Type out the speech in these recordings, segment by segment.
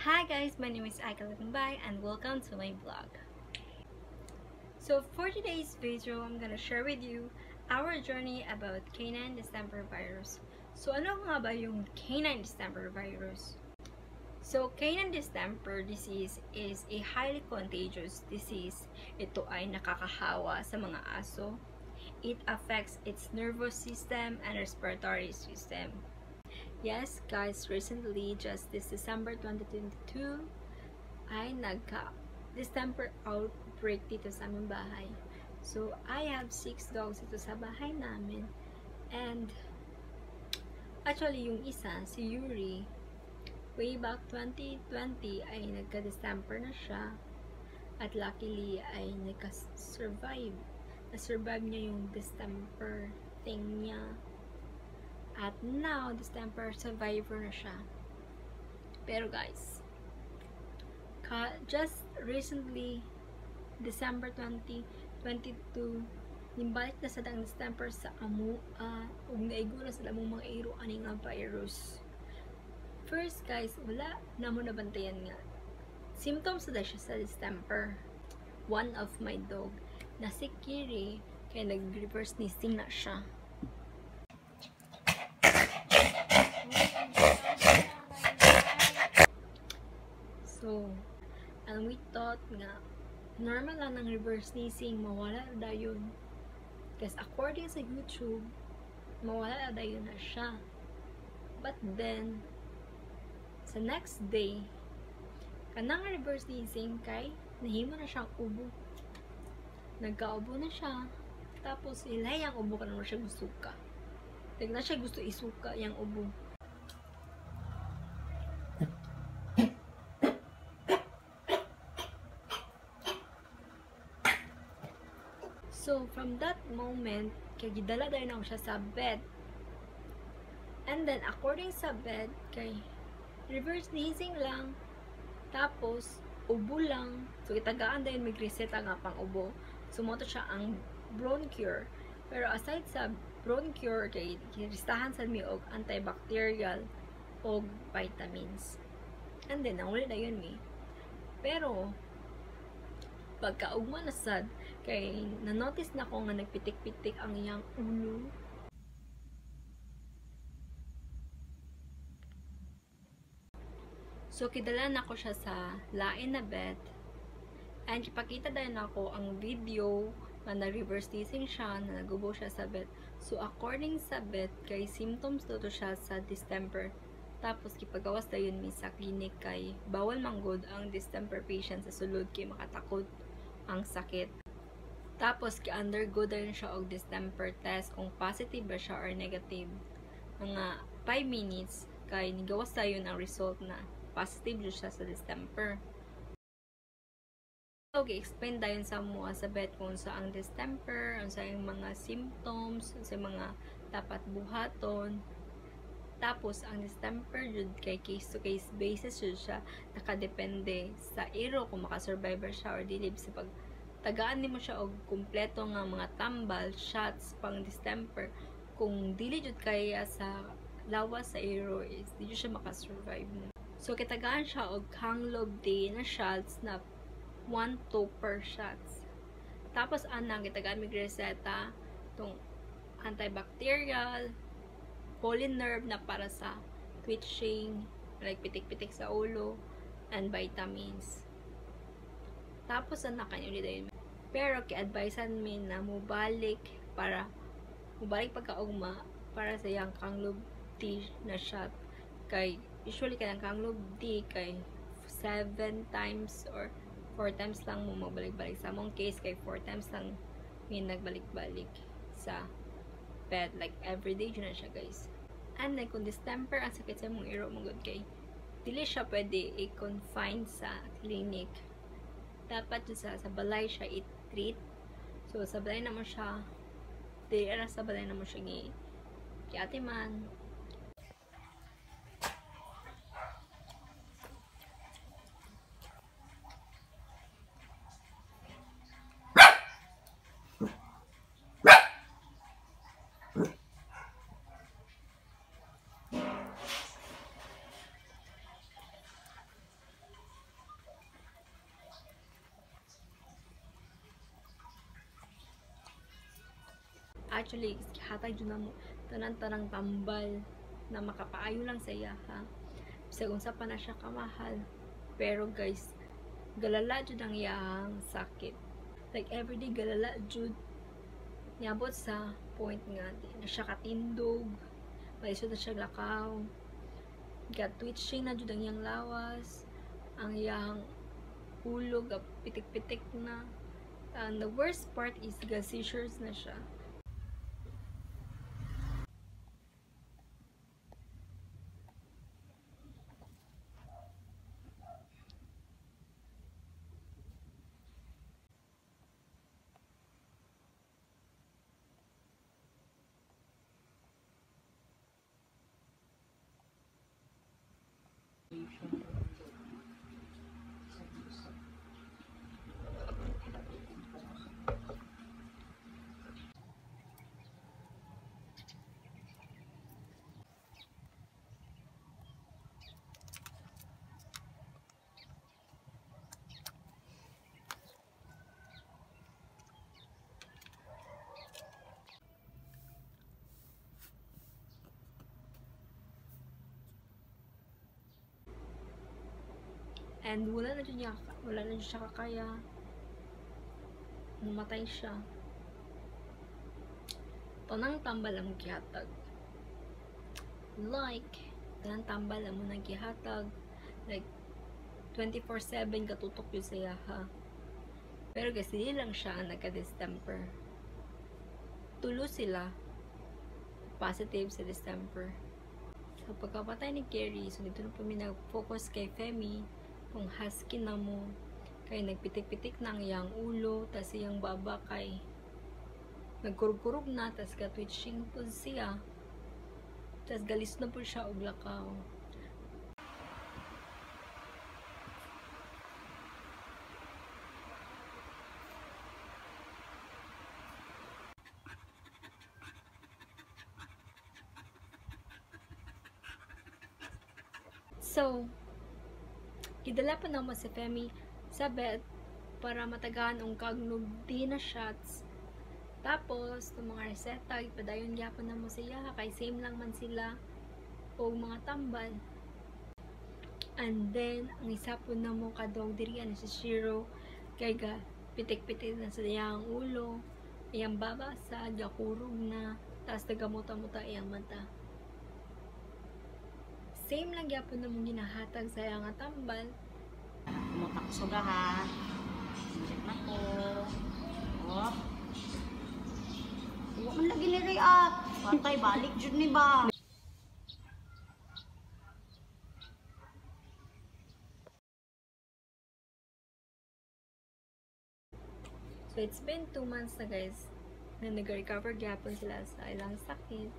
Hi guys, my name is Aika Limbay and welcome to my vlog. So for today's video, I'm gonna share with you our journey about canine distemper virus. So ano nga ba yung canine distemper virus? So canine distemper disease is a highly contagious disease. Ito ay nakakahawa sa mga aso. It affects its nervous system and respiratory system. Yes, guys, recently, just this December 2022, ay nagka-distemper outbreak dito sa aming bahay. So, I have 6 dogs dito sa bahay namin. And, actually, yung isa, si Yuri, way back 2020 ay nagka-distemper na siya. At luckily, ay nagka-survive. Na-survive niya yung distemper thing niya. At now, distemper survivor na siya. Pero guys, just recently, December 2022, nimbalik na sa dang distemper sa amo, ug naigura sa lamong mga iro ani nga virus. First guys, wala namo nabantayan nga. Symptoms na siya sa distemper. One of my dog, na si Kiri, kaya nag-reverse sneezing na siya. So, and we thought nga, normal lang ng reverse sneezing, mawala na yun. Kasi according sa YouTube, mawala na yun na siya. But then, sa next day, kanang reverse sneezing kay, nahimo na siyang ubo. Nagkaubo na siya. Tapos, ilay ang ubo ka naman siya gusto ka. Tignan siya gusto isuka yung ubo. So, from that moment, kay gidala dahil ako siya sa bed. And then, according sa bed, kay reverse sneezing lang. Tapos, ubo lang. So, itagaan dahil may reseta nga pang ubo. Sumoto siya ang Broncure. Pero aside sa Broncure, kay listahan sa mi og antibacterial o vitamins. And then, nanguli na yun mi. Pero, pagkaugma na sad, kay na-notice na ko nga nagpitik-pitik ang iyang ulo. So, kidala na ko siya sa lain na bed. And ipakita dahil na ako ang video na na-reverse sneezing siya, na nagubo siya sa bed. So, according sa bed, kay symptoms daw to siya sa distemper. Tapos, kipagawas na yun mi sa clinic kay bawal manggod ang distemper patient sa sulod kay makatakot ang sakit. Tapos, ki-undergo din siya og distemper test kung positive ba siya or negative. Mga 5 minutes kay nigawas na yun ang result na positive siya sa distemper. Okay, explain dayon sa mga sa bed kung sa ang distemper, ang sa yung mga symptoms, sa mga dapat buhaton. Tapos, ang distemper jud kay case-to-case basis jud siya, nakadepende sa iro kung makasurvivor siya or dili. Sa pag tagaan nimo siya og kumpleto nga mga tambal, shots pang distemper, kung dili jud kaya sa lawas sa iro is dili siya makasurvive. So, kitagaan siya og Hanglob day na shots na 1-2 per shots. Tapos, anang kitagaan mig reseta tong antibacterial, polynerve na para sa twitching, like pitik-pitik sa ulo, and vitamins. Tapos, anak kanyo ulit. Pero, ki-advisean mi na mubalik pagkaugma para sa yung Hanglob tea na shot. Kay, usually kanang Hanglob tea kay 7 times or 4 times lang mo magbalik-balik. Sa mong case, kay 4 times lang may nagbalik-balik sa bed. Like, everyday yun na siya, guys. And like, kung distemper, ang sakit sa mong iro, magod kay, dili siya pwede i-confine sa clinic. Dapat sa balay siya i-treat. So, sa balay naman siya, sa balay naman siya kiatiman. actually hatag jud namo tanan-tanang tambal na makapaayo lang sa iya ha. Bisag unsa pa na siya kamahal. Pero guys, galala jud ang iyang sakit. Like everyday galala jud. Niabot sa point nga di na siya katindog. Maisod na siya lakaw. Twitching na jud ang iyang lawas. Ang iyang ulo pitik-pitik na. And the worst part is seizures na siya. And wala na dyan siya kakaya. Namatay siya. Tanang tambal ang gihatag. Like, tanang tambal ang muna gihatag. Like, 24/7 katutok yun siya ha. Pero kasi hindi lang siya ang nagka-distemper. Tulo sila positive sa distemper. So, pagkapatay ni Carrie, so dito na po may nag-focus kay Femi, kung husky na mo, kay nagpitik-pitik ng iyang ulo, tas iyang baba kay nagkurug-kurug na, tas ka-twitching po siya, tas galis na po siya og lakaw. So, gidala pa naman si Femi sa bed para matagaan ang kagnog di na shots. Tapos, itong mga reseta, ipadayon gyapon na mo siya, kay same lang man sila o mga tambal. And then, ang isa po na mo kadong diri na si Shiro, kay ga pitik-pitik na sa iyang ulo, iyang baba sa jakurog na, tapos nagamuta-muta iyang mata. Same lang gyapon na mong ginahatag sa iyang tambal. Kumutak suga ha. Check na ko. Oh. Huwag man lagi liray at. Patay, balik dyan ni ba? So, it's been 2 months na guys na nag-recover gyapon sila sa ilang sakit.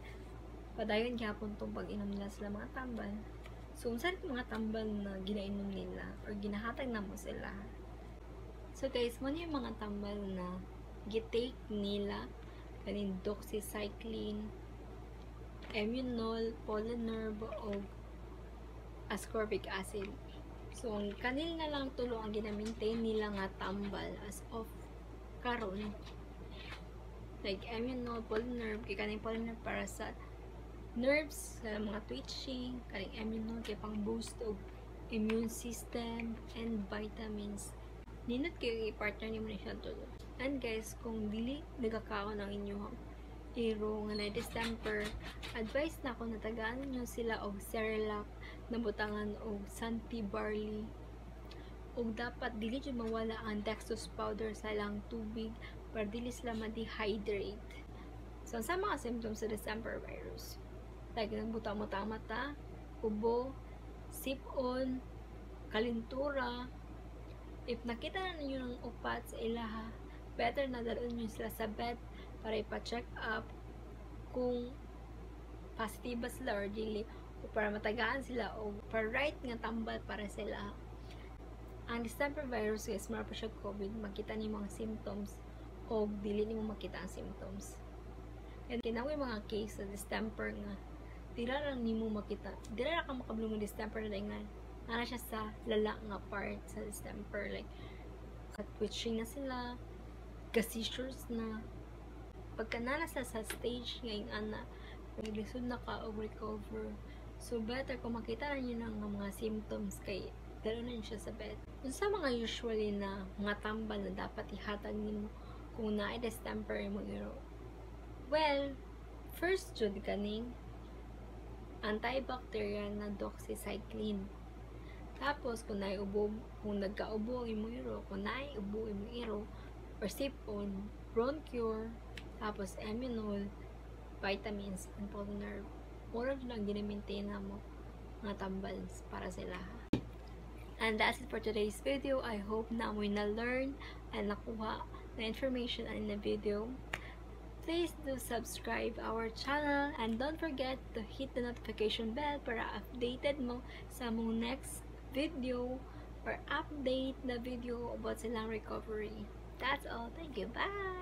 Padayon gyapon tong pag-inom nila sila mga tambal. So, unsa mga tambal na ginainom nila or ginahatag na mo sila. So guys, mo yung mga tambal na gitake nila kanin doxycycline, Immunol, Polynerb o ascorbic acid. So, ang kanil na lang tulo ang gina-maintain nila nga tambal as of karon. Like Immunol, Polynerb, kay kaning Polynerb para sa nerves, sa mga twitching, kaning Immunol kay pang boost og immune system and vitamins. Ninot kayo i-partner ni mo na siya tulo. And guys, kung dili nagkakaon ang inyong iro nga na distemper, advice na ako na tagaan nyo sila og Cerelac na butangan og Santi Barley. Og dapat dili jud mawala ang dextrose powder sa ilang tubig para dili sila ma-dehydrate. So, sa mga symptoms sa distemper virus, like nagbuta-muta ang mata, ubo, sip-on, kalintura. If nakita na ninyo ng upat sa ilaha, better na dalhin nyo sila sa bed para ipa-check up kung positive ba sila or dili, o para matagaan sila o para right nga tambal para sila. Ang distemper virus guys, mara pa siya COVID, makita niyo mga symptoms o dili niyo makita ang symptoms. And kinawi mga case sa distemper nga dira lang nimo makita, dira ra ka makabulong ng distemper na nga ana siya sa lala nga part sa distemper, like twitching na sila, seizures na, pagka nasa sa stage ngayon ana lisod na ka og recover, so better kung makita na nyo ng mga symptoms kay dalo na siya sa bed. Sa mga usually na mga tambal na dapat ihatag nimo kung naay distemper mo iro, well, first jud kaning antibacterial na doxycycline. Tapos kung naay ubo, kung nagkaubo ang imo iro, kung naay ubo imo iro, or sipon, bronchur, tapos Eminol, vitamins, and Polnerve. Mura dyan ang ginamintain na mo mga tambals para sila. And that's it for today's video. I hope na mo na-learn and nakuha na information in the video. Please do subscribe our channel and don't forget to hit the notification bell para updated mo sa mong next video or update na video about silang recovery. That's all. Thank you. Bye!